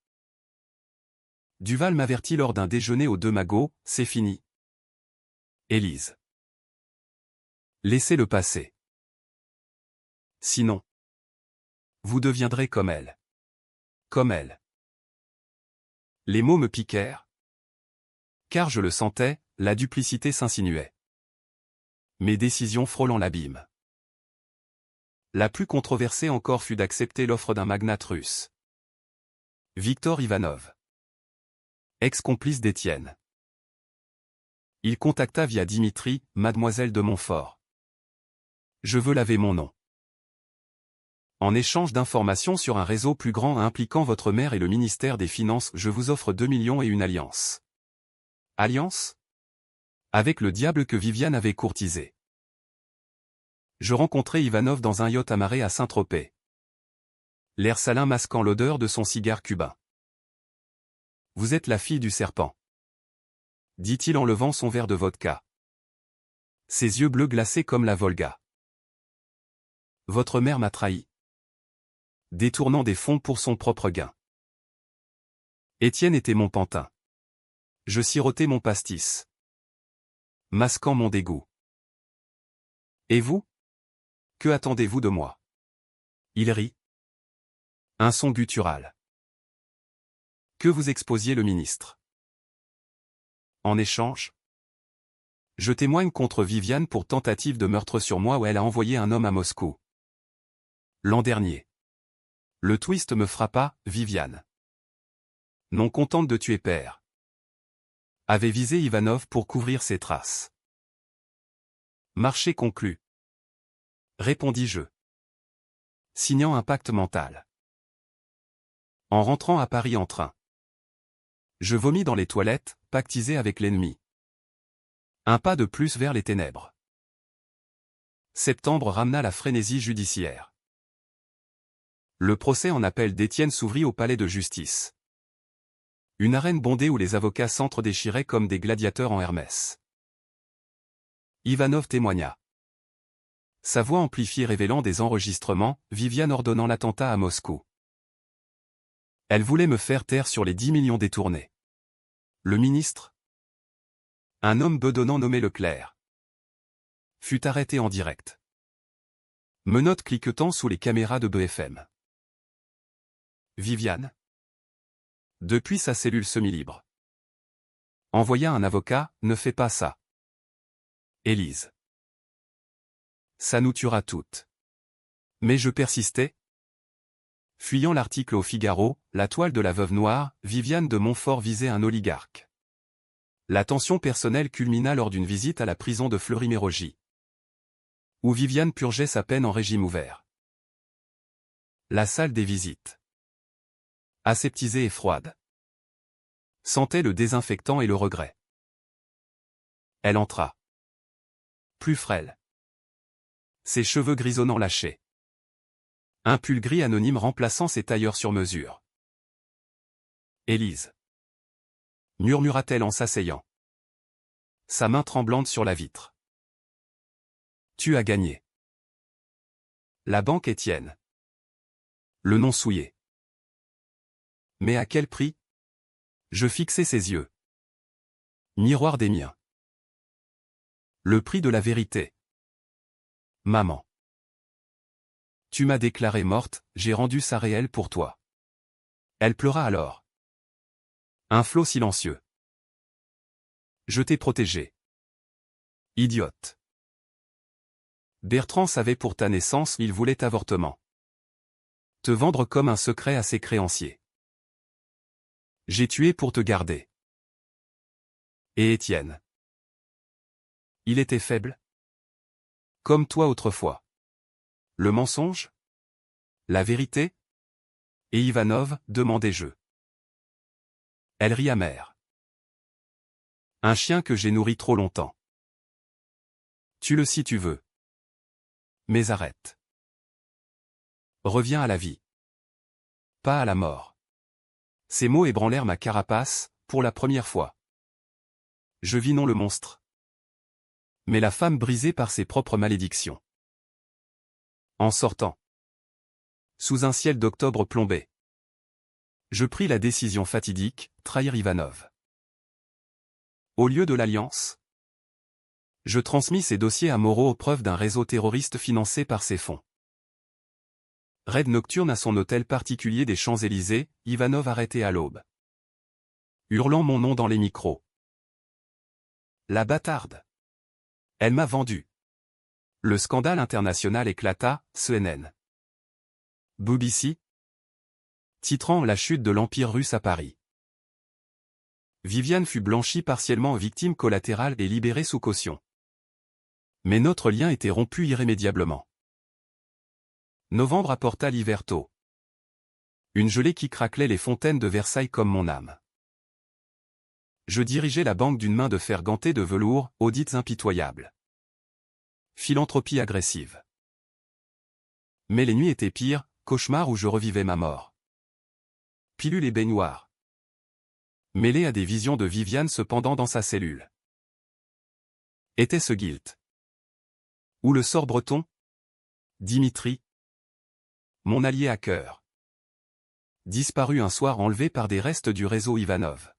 Duval m'avertit lors d'un déjeuner aux Deux Magots, c'est fini. Élise. Laissez-le passer. Sinon, vous deviendrez comme elle. Comme elle. Les mots me piquèrent. Car je le sentais, la duplicité s'insinuait. Mes décisions frôlant l'abîme. La plus controversée encore fut d'accepter l'offre d'un magnate russe. Victor Ivanov. Ex-complice d'Étienne. Il contacta via Dimitri, mademoiselle de Montfort. Je veux laver mon nom. En échange d'informations sur un réseau plus grand impliquant votre mère et le ministère des Finances, je vous offre 2 millions et une alliance. Alliance? Avec le diable que Viviane avait courtisé. Je rencontrai Ivanov dans un yacht amarré à Saint-Tropez. L'air salin masquant l'odeur de son cigare cubain. Vous êtes la fille du serpent. Dit-il en levant son verre de vodka. Ses yeux bleus glacés comme la Volga. Votre mère m'a trahi. Détournant des fonds pour son propre gain. Étienne était mon pantin. Je sirotais mon pastis. Masquant mon dégoût. Et vous? Que attendez-vous de moi? Il rit. Un son guttural. Que vous exposiez le ministre. En échange, je témoigne contre Viviane pour tentative de meurtre sur moi où elle a envoyé un homme à Moscou. L'an dernier. Le twist me frappa, Viviane. Non contente de tuer père. Avait visé Ivanov pour couvrir ses traces. Marché conclu. Répondis-je. Signant un pacte mental. En rentrant à Paris en train. Je vomis dans les toilettes, pactisé avec l'ennemi. Un pas de plus vers les ténèbres. Septembre ramena la frénésie judiciaire. Le procès en appel d'Étienne s'ouvrit au palais de justice. Une arène bondée où les avocats s'entre-déchiraient comme des gladiateurs en Hermès. Ivanov témoigna. Sa voix amplifiée révélant des enregistrements, Viviane ordonnant l'attentat à Moscou. Elle voulait me faire taire sur les 10 millions détournés. Le ministre, un homme bedonnant nommé Leclerc, fut arrêté en direct. Menottes cliquetant sous les caméras de BFM. Viviane, depuis sa cellule semi-libre, envoya un avocat, ne fais pas ça. Élise. Ça nous tuera toutes. Mais je persistais. Fuyant l'article au Figaro, la toile de la veuve noire, Viviane de Montfort visait un oligarque. La tension personnelle culmina lors d'une visite à la prison de Fleury-Mérogis, où Viviane purgeait sa peine en régime ouvert. La salle des visites, aseptisée et froide, sentait le désinfectant et le regret. Elle entra. Plus frêle. Ses cheveux grisonnants lâchés. Un pull gris anonyme remplaçant ses tailleurs sur mesure. Élise, murmura-t-elle en s'asseyant. Sa main tremblante sur la vitre. Tu as gagné. La banque Étienne. Le nom souillé. Mais à quel prix? Je fixai ses yeux. Miroir des miens. Le prix de la vérité. Maman. Tu m'as déclarée morte, j'ai rendu ça réel pour toi. Elle pleura alors. Un flot silencieux. Je t'ai protégée. Idiote. Bertrand savait pour ta naissance, il voulait avortement. Te vendre comme un secret à ses créanciers. J'ai tué pour te garder. Et Étienne. Il était faible. Comme toi autrefois. Le mensonge? La vérité? Et Ivanov, demandai-je. Elle rit amère. Un chien que j'ai nourri trop longtemps. Tue-le si tu veux. Mais arrête. Reviens à la vie. Pas à la mort. Ces mots ébranlèrent ma carapace, pour la première fois. Je vis non le monstre, mais la femme brisée par ses propres malédictions. En sortant, sous un ciel d'octobre plombé, je pris la décision fatidique, trahir Ivanov. Au lieu de l'alliance, je transmis ses dossiers à Moreau aux preuves d'un réseau terroriste financé par ses fonds. Raid nocturne à son hôtel particulier des Champs-Élysées, Ivanov arrêté à l'aube. Hurlant mon nom dans les micros. La bâtarde. Elle m'a vendu. Le scandale international éclata, CNN. BBC. Titrant La chute de l'Empire russe à Paris. Viviane fut blanchie partiellement victime collatérale et libérée sous caution. Mais notre lien était rompu irrémédiablement. Novembre apporta l'hiver tôt. Une gelée qui craquelait les fontaines de Versailles comme mon âme. Je dirigeais la banque d'une main de fer gantée de velours, audites impitoyables. Philanthropie agressive. Mais les nuits étaient pires, cauchemars où je revivais ma mort. Pilule et baignoire. Mêlé à des visions de Viviane cependant dans sa cellule. Était-ce Guilt? Ou le sort breton? Dimitri? Mon allié à cœur. Disparu un soir enlevé par des restes du réseau Ivanov.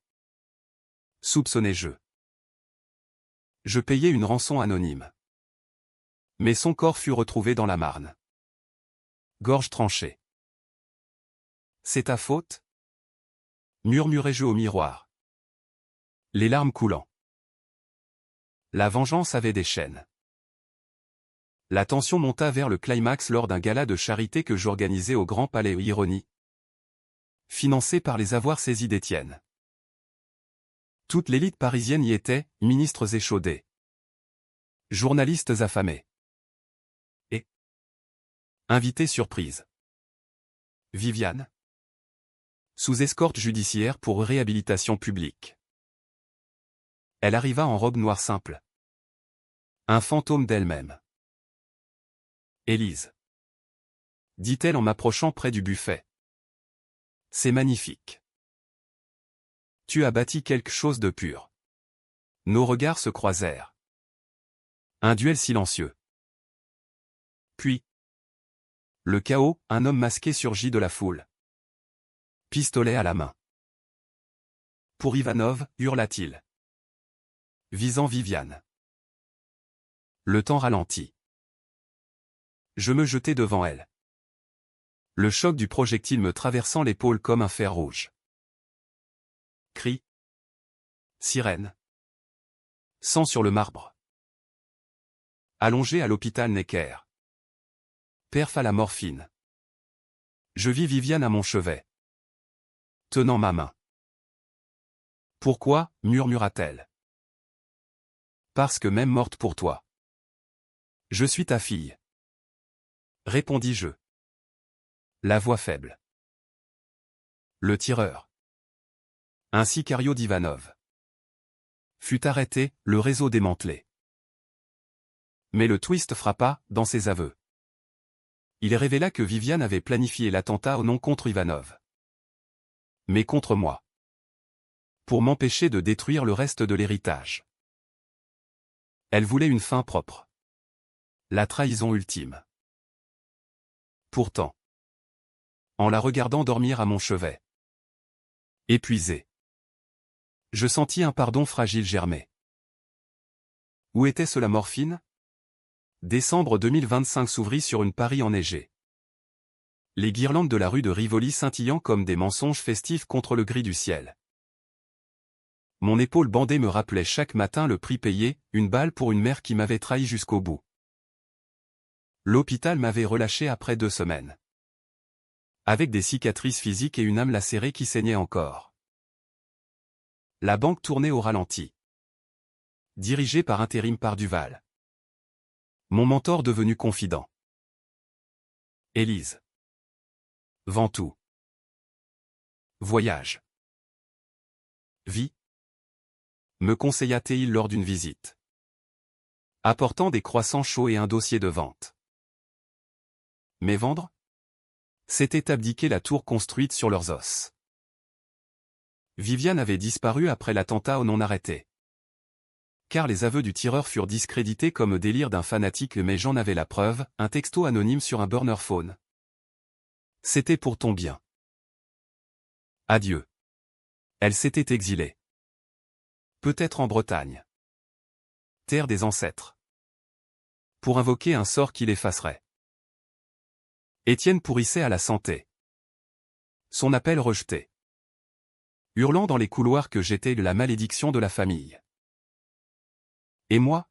Soupçonnais-je. Je payai une rançon anonyme. Mais son corps fut retrouvé dans la Marne. Gorge tranchée. C'est ta faute? Murmurai-je au miroir. Les larmes coulant. La vengeance avait des chaînes. La tension monta vers le climax lors d'un gala de charité que j'organisais au Grand Palais Ironie. Financé par les avoirs saisis d'Étienne. Toute l'élite parisienne y était, ministres échaudés. Journalistes affamés. Et invité surprise. Viviane. Sous escorte judiciaire pour réhabilitation publique. Elle arriva en robe noire simple. Un fantôme d'elle-même. Élise. Dit-elle en m'approchant près du buffet. C'est magnifique. Tu as bâti quelque chose de pur. Nos regards se croisèrent. Un duel silencieux. Puis, le chaos, un homme masqué surgit de la foule. Pistolet à la main. Pour Ivanov, hurla-t-il. Visant Viviane. Le temps ralentit. Je me jetai devant elle. Le choc du projectile me traversant l'épaule comme un fer rouge. Cri. Sirène. Sang sur le marbre. Allongé à l'hôpital Necker. Perf à la morphine. Je vis Viviane à mon chevet. Tenant ma main. Pourquoi, murmura-t-elle. Parce que même morte pour toi. Je suis ta fille. Répondis-je. La voix faible. Le tireur. Un sicario d'Ivanov. Fut arrêté, le réseau démantelé. Mais le twist frappa, dans ses aveux. Il révéla que Viviane avait planifié l'attentat non contre Ivanov. Mais contre moi. Pour m'empêcher de détruire le reste de l'héritage. Elle voulait une fin propre. La trahison ultime. Pourtant. En la regardant dormir à mon chevet. Épuisé. Je sentis un pardon fragile germer. Où était-ce la morphine? Décembre 2025 s'ouvrit sur une Paris enneigée. Les guirlandes de la rue de Rivoli scintillant comme des mensonges festifs contre le gris du ciel. Mon épaule bandée me rappelait chaque matin le prix payé, une balle pour une mère qui m'avait trahi jusqu'au bout. L'hôpital m'avait relâché après 2 semaines. Avec des cicatrices physiques et une âme lacérée qui saignait encore. La banque tournait au ralenti. Dirigée par intérim par Duval. Mon mentor devenu confident. Élise. Ventoux. Voyage. Vie. Me conseilla-t-il lors d'une visite. Apportant des croissants chauds et un dossier de vente. Mais vendre? C'était abdiquer la tour construite sur leurs os. Viviane avait disparu après l'attentat au non arrêté. Car les aveux du tireur furent discrédités comme délire d'un fanatique, mais j'en avais la preuve, un texto anonyme sur un burner phone. C'était pour ton bien. Adieu. Elle s'était exilée. Peut-être en Bretagne. Terre des ancêtres. Pour invoquer un sort qui l'effacerait. Étienne pourrissait à la santé. Son appel rejeté. Hurlant dans les couloirs que j'étais la malédiction de la famille. Et moi?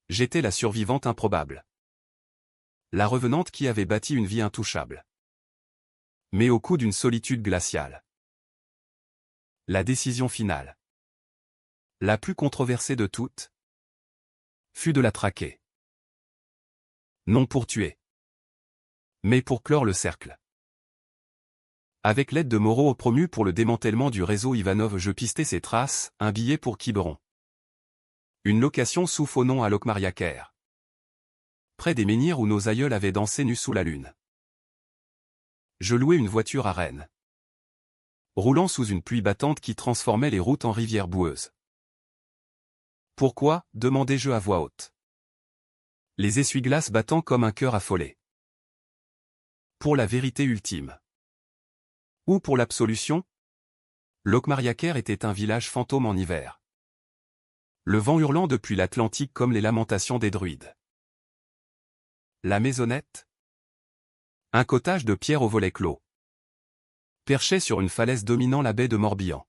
J'étais la survivante improbable. La revenante qui avait bâti une vie intouchable. Mais au coup d'une solitude glaciale. La décision finale. La plus controversée de toutes. Fut de la traquer. Non pour tuer. Mais pour clore le cercle. Avec l'aide de Moreau promu pour le démantèlement du réseau Ivanov, je pistais ses traces, un billet pour Quiberon. Une location sous faux nom à Locmariaquer. Près des menhirs où nos aïeuls avaient dansé nus sous la lune. Je louais une voiture à Rennes. Roulant sous une pluie battante qui transformait les routes en rivières boueuses. Pourquoi, demandai-je à voix haute. Les essuie-glaces battant comme un cœur affolé. Pour la vérité ultime. Ou pour l'absolution? Locmariaquer était un village fantôme en hiver. Le vent hurlant depuis l'Atlantique comme les lamentations des druides. La maisonnette? Un cottage de pierre au volet clos. Perché sur une falaise dominant la baie de Morbihan.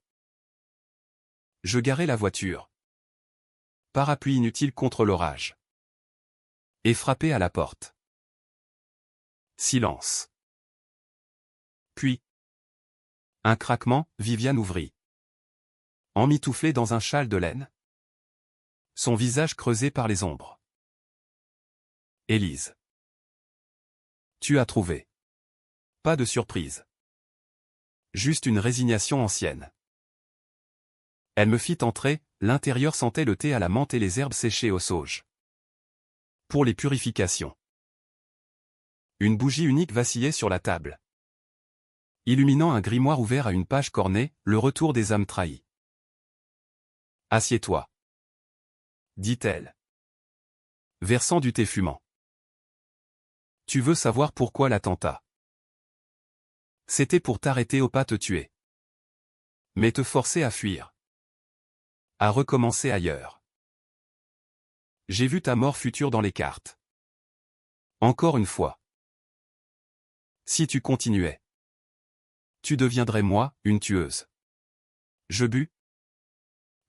Je garai la voiture. Parapluie inutile contre l'orage. Et frappai à la porte. Silence. Puis, un craquement, Viviane ouvrit. Emmitouflée dans un châle de laine. Son visage creusé par les ombres. Élise. Tu as trouvé. Pas de surprise. Juste une résignation ancienne. Elle me fit entrer, l'intérieur sentait le thé à la menthe et les herbes séchées aux sauges. Pour les purifications. Une bougie unique vacillait sur la table. Illuminant un grimoire ouvert à une page cornée, le retour des âmes trahies. Assieds-toi. Dit-elle. Versant du thé fumant. Tu veux savoir pourquoi l'attentat? C'était pour t'arrêter au pas te tuer. Mais te forcer à fuir. À recommencer ailleurs. J'ai vu ta mort future dans les cartes. Encore une fois. Si tu continuais. Tu deviendrais moi, une tueuse. Je bus.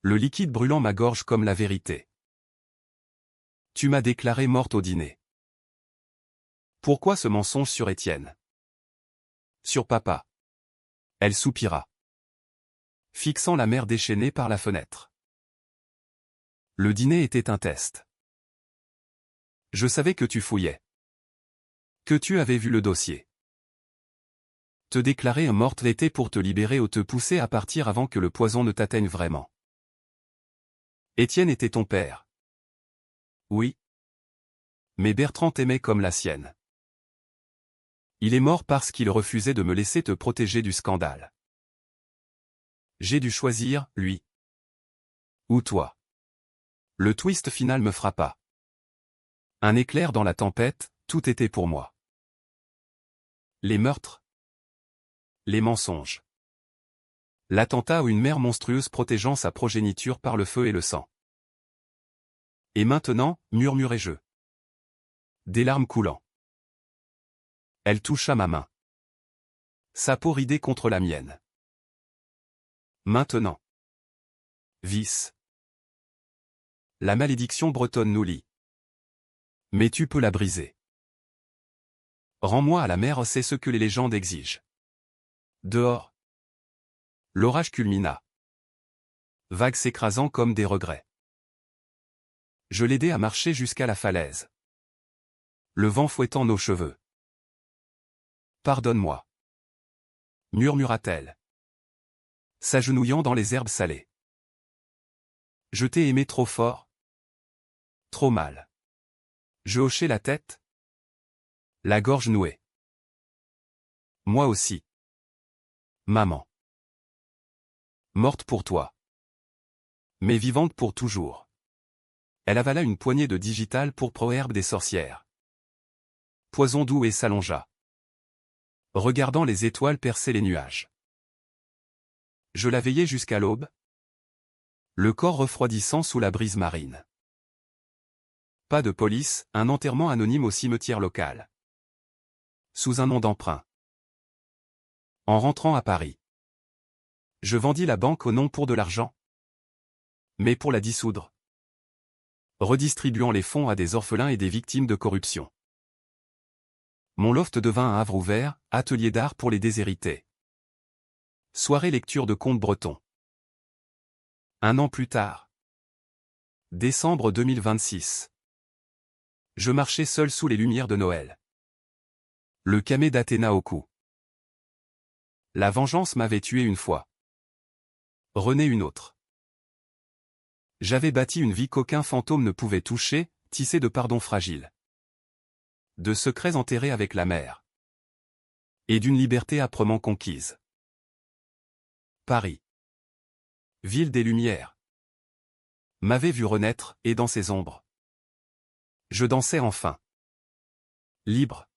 Le liquide brûlant ma gorge comme la vérité. Tu m'as déclarée morte au dîner. Pourquoi ce mensonge sur Étienne? Sur papa. Elle soupira. Fixant la mère déchaînée par la fenêtre. Le dîner était un test. Je savais que tu fouillais. Que tu avais vu le dossier. Te déclarer morte était pour te libérer ou te pousser à partir avant que le poison ne t'atteigne vraiment. Étienne était ton père. Oui. Mais Bertrand t'aimait comme la sienne. Il est mort parce qu'il refusait de me laisser te protéger du scandale. J'ai dû choisir, lui. Ou toi. Le twist final me frappa. Un éclair dans la tempête, tout était pour moi. Les meurtres. Les mensonges. L'attentat ou une mère monstrueuse protégeant sa progéniture par le feu et le sang. Et maintenant, murmurai-je. Des larmes coulant. Elle toucha ma main. Sa peau ridée contre la mienne. Maintenant. Vice. La malédiction bretonne nous lie. Mais tu peux la briser. Rends-moi à la mer, c'est ce que les légendes exigent. Dehors. L'orage culmina. Vagues s'écrasant comme des regrets. Je l'aidai à marcher jusqu'à la falaise. Le vent fouettant nos cheveux. Pardonne-moi. Murmura-t-elle. S'agenouillant dans les herbes salées. Je t'ai aimé trop fort. Trop mal. Je hochai la tête. La gorge nouée. Moi aussi. Maman. Morte pour toi. Mais vivante pour toujours. Elle avala une poignée de digital pour proherbe des sorcières. Poison doux et s'allongea. Regardant les étoiles percer les nuages. Je la veillais jusqu'à l'aube. Le corps refroidissant sous la brise marine. Pas de police, un enterrement anonyme au cimetière local. Sous un nom d'emprunt. En rentrant à Paris. Je vendis la banque au nom pour de l'argent. Mais pour la dissoudre. Redistribuant les fonds à des orphelins et des victimes de corruption. Mon loft devint un havre ouvert, atelier d'art pour les déshérités. Soirée lecture de contes bretons. Un an plus tard. Décembre 2026. Je marchais seul sous les lumières de Noël. Le camé d'Athéna au cou. La vengeance m'avait tué une fois. René une autre. J'avais bâti une vie qu'aucun fantôme ne pouvait toucher, tissée de pardons fragiles. De secrets enterrés avec la mer. Et d'une liberté âprement conquise. Paris. Ville des Lumières. M'avait vu renaître, et dans ses ombres. Je dansais enfin. Libre.